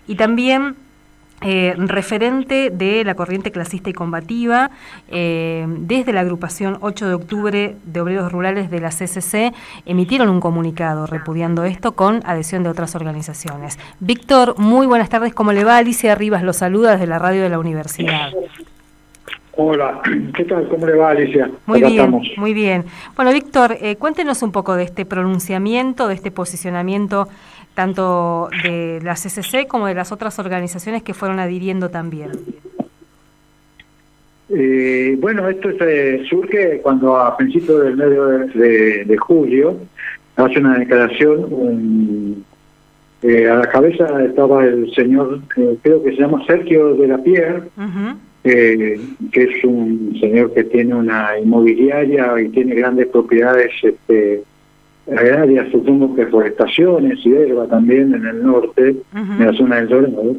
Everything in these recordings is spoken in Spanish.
y también referente de la corriente clasista y combativa, desde la agrupación 8 de octubre de Obreros Rurales de la CCC, emitieron un comunicado repudiando esto con adhesión de otras organizaciones. Víctor, muy buenas tardes, ¿cómo le va? Alicia Rivas lo saluda desde la radio de la universidad. Hola, ¿qué tal? ¿Cómo le va, Alicia? Muy bien, estamos. Muy bien. Bueno, Víctor, cuéntenos un poco de este pronunciamiento, de este posicionamiento, tanto de la CCC como de las otras organizaciones que fueron adhiriendo también. Bueno, esto surge cuando a principios del mes de julio hace una declaración, a la cabeza estaba el señor, creo que se llama Sergio de la Pierre, que es un señor que tiene una inmobiliaria y tiene grandes propiedades agrarias, supongo que forestaciones y hierba también en el norte, en la zona del Dorado,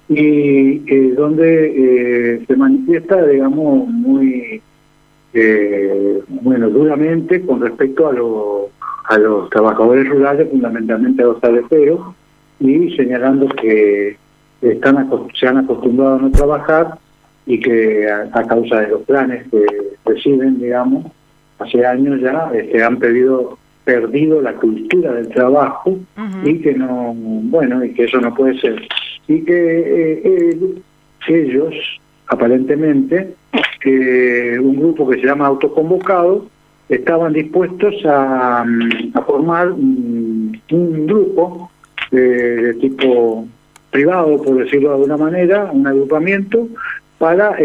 y donde se manifiesta, digamos, muy duramente con respecto a los trabajadores rurales, fundamentalmente a los taleteros, y señalando que se han acostumbrado a no trabajar y que a causa de los planes que reciben, digamos, hace años ya han perdido la cultura del trabajo y que no, bueno, y que eso no puede ser. Y que ellos, aparentemente, un grupo que se llama Autoconvocado, estaban dispuestos a formar un grupo de tipo privado, por decirlo de alguna manera, un agrupamiento, para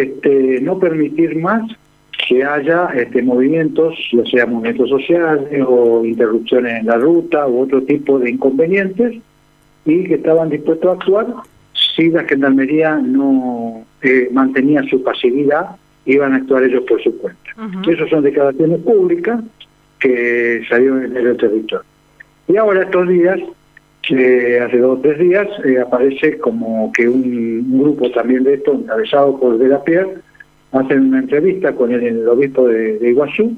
no permitir más que haya movimientos, ya sea movimientos sociales o interrupciones en la ruta u otro tipo de inconvenientes, y que estaban dispuestos a actuar si la Gendarmería no mantenía su pasividad, iban a actuar ellos por su cuenta. Esas son declaraciones públicas que salieron en el territorio. Y ahora estos días, hace 2 o 3 días, aparece como que un grupo también de esto, encabezado por De la Pierre, hacen una entrevista con el obispo de Iguazú,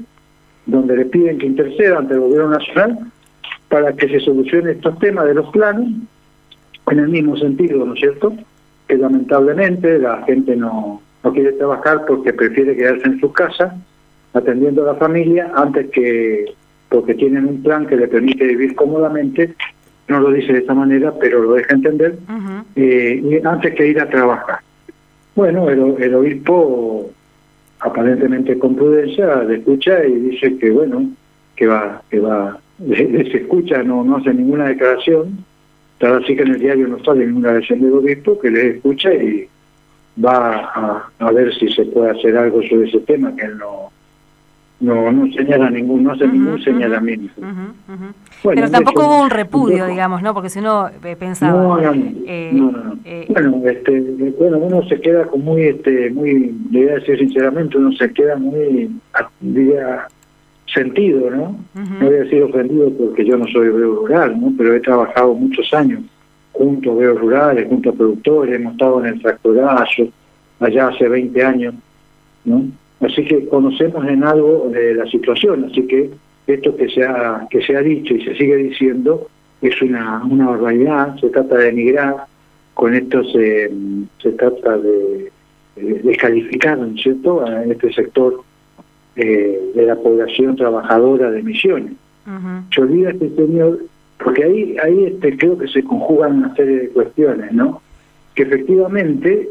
donde le piden que interceda ante el gobierno nacional para que se solucione estos temas de los planos, en el mismo sentido, ¿no es cierto?, que lamentablemente la gente no quiere trabajar porque prefiere quedarse en su casa atendiendo a la familia antes que, porque tienen un plan que le permite vivir cómodamente, no lo dice de esta manera, pero lo deja entender, antes que ir a trabajar. Bueno, el obispo, aparentemente con prudencia, le escucha y dice que, bueno, se escucha, no hace ninguna declaración, tal así que en el diario no sale ninguna declaración del obispo, que le escucha y va a ver si se puede hacer algo sobre ese tema, que él no señala no hace ningún señalamiento. Bueno, pero tampoco hubo un repudio, digamos, ¿no? Porque si uno pensaba... No. Bueno, uno se queda con muy, le voy a decir sinceramente, uno se queda muy, diría, sentido, ¿no? No voy a decir ofendido porque yo no soy obrero rural, ¿no? Pero he trabajado muchos años junto a obreros rurales, junto a productores, hemos estado en el tractorazo, allá hace 20 años, ¿no? Así que conocemos en algo de la situación, así que esto que se ha dicho y se sigue diciendo es una barbaridad, se trata de denigrar, con esto se trata de descalificar, ¿no es cierto?, a este sector de la población trabajadora de Misiones. Se olvida este señor, porque ahí creo que se conjugan una serie de cuestiones, ¿no? Que efectivamente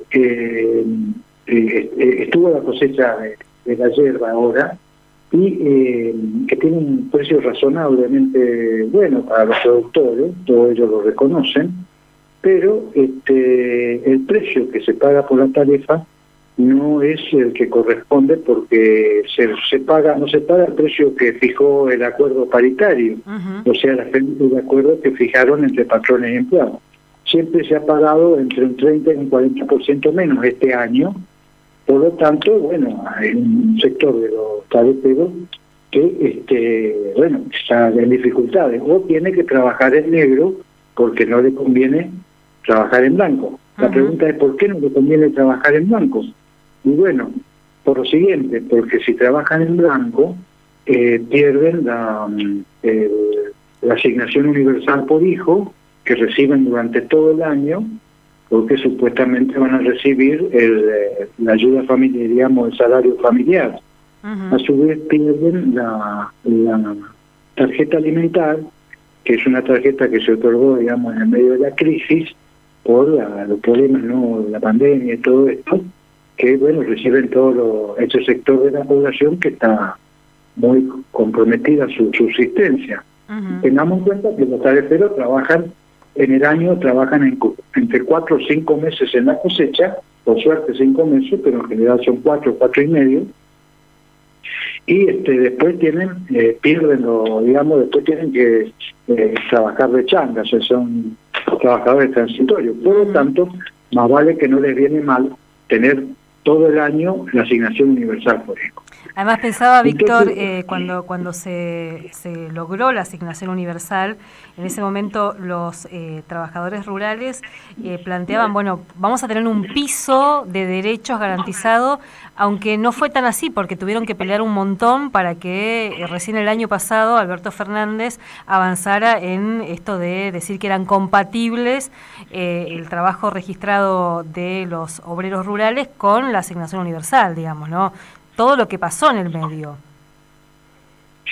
estuvo la cosecha de la hierba ahora, y que tiene un precio razonablemente bueno para los productores, todos ellos lo reconocen, pero el precio que se paga por la tarifa no es el que corresponde, porque no se paga el precio que fijó el acuerdo paritario, o sea, el acuerdo que fijaron entre patrones y empleados. Siempre se ha pagado entre un 30 y un 40% menos este año. Por lo tanto, bueno, hay un sector de los taleteros que, está en dificultades, o tiene que trabajar en negro porque no le conviene trabajar en blanco. La pregunta es, ¿por qué no le conviene trabajar en blanco? Y bueno, por lo siguiente, porque si trabajan en blanco, pierden la asignación universal por hijo, que reciben durante todo el año, porque supuestamente van a recibir la ayuda familiar, digamos, el salario familiar. A su vez pierden la tarjeta alimentar, que es una tarjeta que se otorgó, digamos, en el medio de la crisis por los problemas, ¿no?, la pandemia y todo esto, que, bueno, reciben este sector de la población que está muy comprometida su subsistencia. Tengamos en cuenta que los tariferos trabajan en el año, trabajan entre 4 o 5 meses en la cosecha, por suerte 5 meses, pero en general son 4 y medio, y después pierden después tienen que trabajar de changa, o sea, son trabajadores transitorios. Por lo tanto, más vale que no les viene mal tener todo el año la asignación universal por hijo. Además pensaba, Víctor, cuando se logró la asignación universal, en ese momento los trabajadores rurales planteaban, bueno, vamos a tener un piso de derechos garantizado, aunque no fue tan así, porque tuvieron que pelear un montón para que recién el año pasado Alberto Fernández avanzara en esto de decir que eran compatibles el trabajo registrado de los obreros rurales con la asignación universal, digamos, ¿no? Todo lo que pasó en el medio.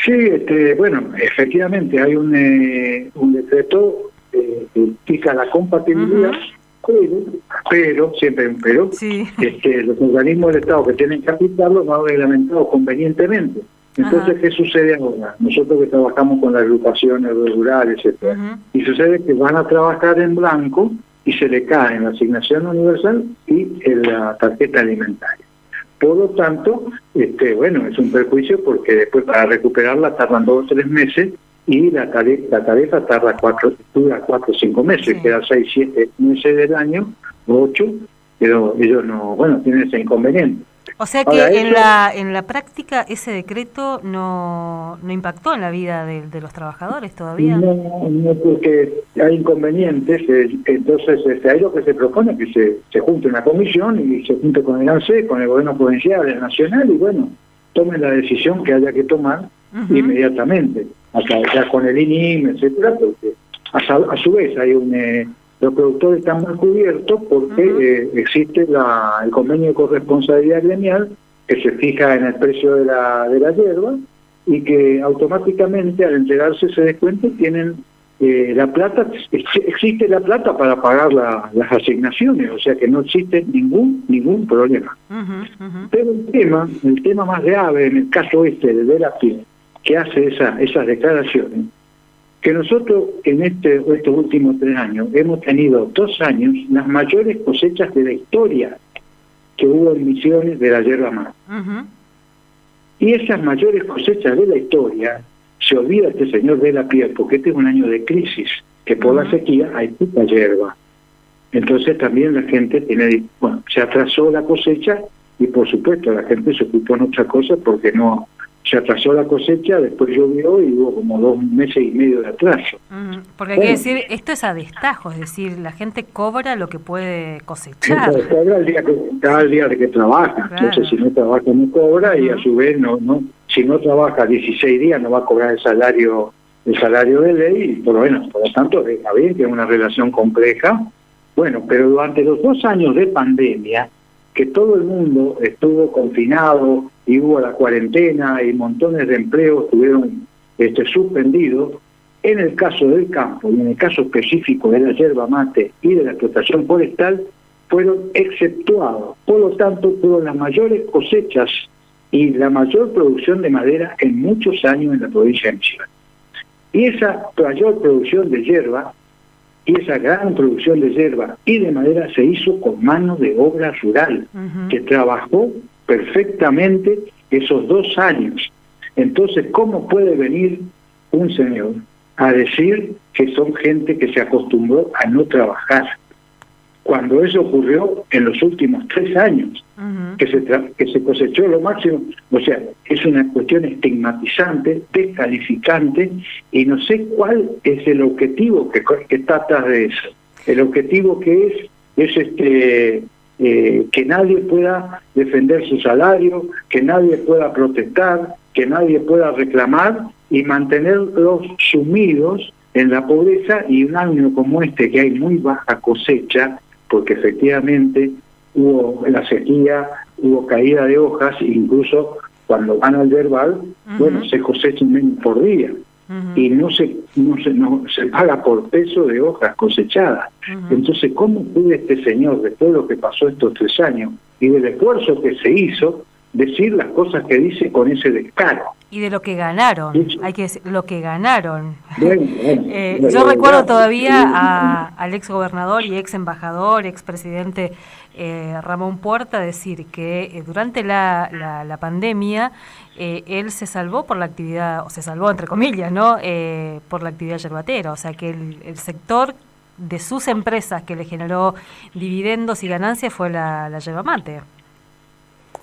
Sí, bueno, efectivamente hay un decreto que fija la compatibilidad, pero siempre hay un pero, sí. Los organismos del Estado que tienen que aplicarlo no han reglamentado convenientemente. Entonces, ¿qué sucede ahora? Nosotros que trabajamos con las agrupaciones rurales, etcétera, y sucede que van a trabajar en blanco y se le cae en la asignación universal y en la tarjeta alimentaria. Por lo tanto, bueno, es un perjuicio porque después para recuperarla tardan 2 o 3 meses y la tarifa tarda 4 o 5 meses, sí. Queda 6, 7 meses del año, 8, pero ellos no, bueno, tienen ese inconveniente. O sea que ahora, en la práctica ese decreto no impactó en la vida de los trabajadores todavía. No, porque hay inconvenientes. Entonces ahí lo que se propone es que se junte una comisión y se junte con el ANSES, con el gobierno provincial, el nacional, y bueno, tomen la decisión que haya que tomar inmediatamente, acá ya con el INIM, etcétera, porque a su vez hay los productores están muy cubiertos porque existe el convenio de corresponsabilidad gremial que se fija en el precio de la hierba y que automáticamente al entregarse ese descuento tienen la plata, existe la plata para pagar las asignaciones, o sea que no existe ningún problema. Pero el tema más grave en el caso de la PIE, que hace esas declaraciones, que nosotros en estos últimos 3 años hemos tenido 2 años las mayores cosechas de la historia que hubo en Misiones de la yerba mate. Y esas mayores cosechas de la historia, se olvida este señor de la Pie, porque este es un año de crisis, que por la sequía hay poca yerba. Entonces también la gente se atrasó la cosecha y por supuesto la gente se ocupó en otra cosa porque no se atrasó la cosecha, después llovió y hubo como 2 meses y medio de atraso. Porque hay que decir, esto es a destajo, es decir, la gente cobra lo que puede cosechar. Cobra el día de que trabaja, claro. Entonces si no trabaja no cobra y a su vez si no trabaja 16 días no va a cobrar el salario de ley, y por lo tanto está bien que es una relación compleja. Bueno, pero durante los 2 años de pandemia, que todo el mundo estuvo confinado y hubo la cuarentena y montones de empleos estuvieron suspendidos, en el caso del campo y en el caso específico de la yerba mate y de la explotación forestal, fueron exceptuados. Por lo tanto, fueron las mayores cosechas y la mayor producción de madera en muchos años en la provincia de Misiones. Y esa mayor producción de yerba y esa gran producción de yerba y de madera se hizo con mano de obra rural, que trabajó perfectamente esos 2 años. Entonces, ¿cómo puede venir un señor a decir que son gente que se acostumbró a no trabajar? Cuando eso ocurrió en los últimos 3 años, que se cosechó lo máximo. O sea, es una cuestión estigmatizante, descalificante, y no sé cuál es el objetivo que está atrás de eso. El objetivo que es que nadie pueda defender su salario, que nadie pueda protestar, que nadie pueda reclamar y mantenerlos sumidos en la pobreza, y un año como este que hay muy baja cosecha, porque efectivamente hubo la sequía, hubo caída de hojas, incluso cuando van al verbal, bueno, se cosechan menos por día. Y no se paga por peso de hojas cosechadas. Entonces, ¿cómo puede este señor, después de lo que pasó estos 3 años y del esfuerzo que se hizo, decir las cosas que dice con ese descaro? Y de lo que ganaron, hay que decir, lo que ganaron. Bueno, yo recuerdo todavía al ex gobernador y ex embajador, ex presidente Ramón Puerta decir que durante la pandemia él se salvó por la actividad, o se salvó entre comillas, ¿no? Por la actividad yerbatera, o sea que el sector de sus empresas que le generó dividendos y ganancias fue la yerba mate.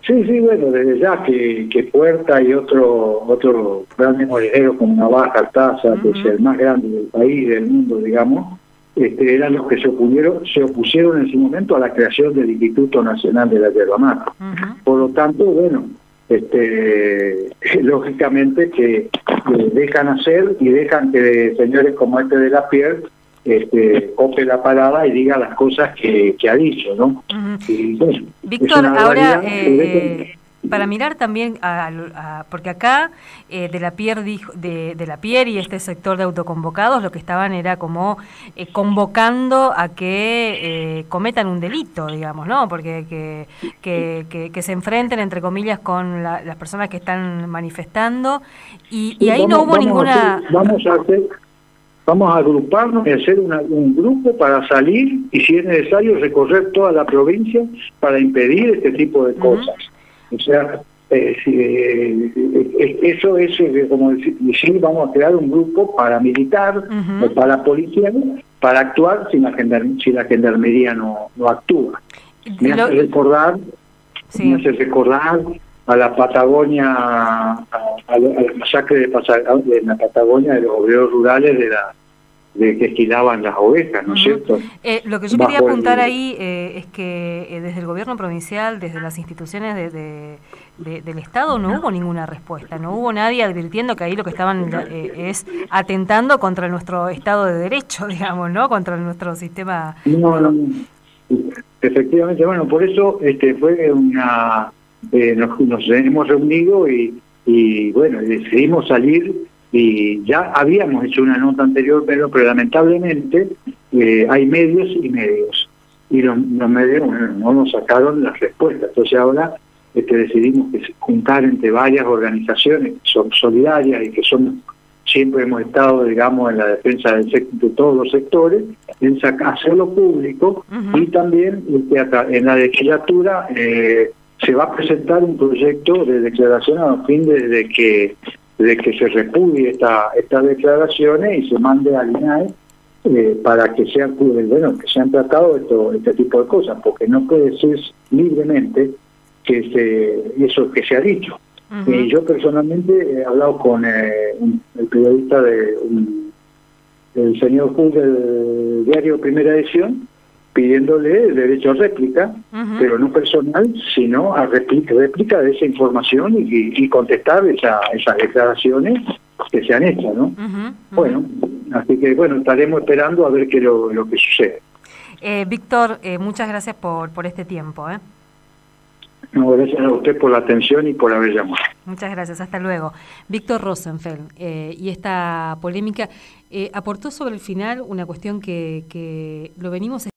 Sí, bueno, desde ya que Puerta y otro gran molinero como Navaja, Taza, que es el más grande del país, del mundo, digamos, eran los que se opusieron en su momento a la creación del Instituto Nacional de la Yerba Mate. Por lo tanto, bueno, lógicamente que dejan hacer y dejan que señores como de la Pierre cope la palabra y diga las cosas que ha dicho, ¿no? Y, bueno, Víctor, ahora para mirar también porque acá de la Pierre y este sector de autoconvocados lo que estaban era como convocando a que cometan un delito, digamos, ¿no? Porque que se enfrenten entre comillas con las personas que están manifestando y ahí no hubo ninguna. Vamos a agruparnos y hacer un grupo para salir y, si es necesario, recorrer toda la provincia para impedir este tipo de cosas. O sea, eso es como decir, vamos a crear un grupo paramilitar o para policía para actuar si la gendarmería no actúa. Me hace recordar a la Patagonia, a la masacre de la Patagonia de los obreros rurales de que esquilaban las ovejas, ¿no es cierto? Lo que yo quería apuntar ahí es que desde el gobierno provincial, desde las instituciones del Estado, no hubo ninguna respuesta, no hubo nadie advirtiendo que ahí lo que estaban es atentando contra nuestro Estado de Derecho, digamos, ¿no? Contra nuestro sistema. No. Efectivamente, bueno, por eso fue una... nos hemos reunido y bueno, decidimos salir, y ya habíamos hecho una nota anterior, pero lamentablemente hay medios y los medios no nos sacaron las respuestas. Entonces ahora decidimos juntar entre varias organizaciones que son solidarias y que siempre hemos estado, digamos, en la defensa de todos los sectores, en hacerlo público. Y también en la legislatura se va a presentar un proyecto de declaración a fin de que se repudie estas declaraciones y se mande al INAE para que sean tratado este tipo de cosas, porque no puede ser libremente eso que se ha dicho. Y yo personalmente he hablado con el periodista el señor Pug del diario Primera Edición, pidiéndole el derecho a réplica, pero no personal, sino a réplica de esa información y contestar esas declaraciones que se han hecho, ¿no? Bueno, así que bueno, estaremos esperando a ver qué lo que sucede. Víctor, muchas gracias por este tiempo. No, gracias a usted por la atención y por haber llamado. Muchas gracias, hasta luego. Víctor Rosenfeld, y esta polémica aportó sobre el final una cuestión que lo venimos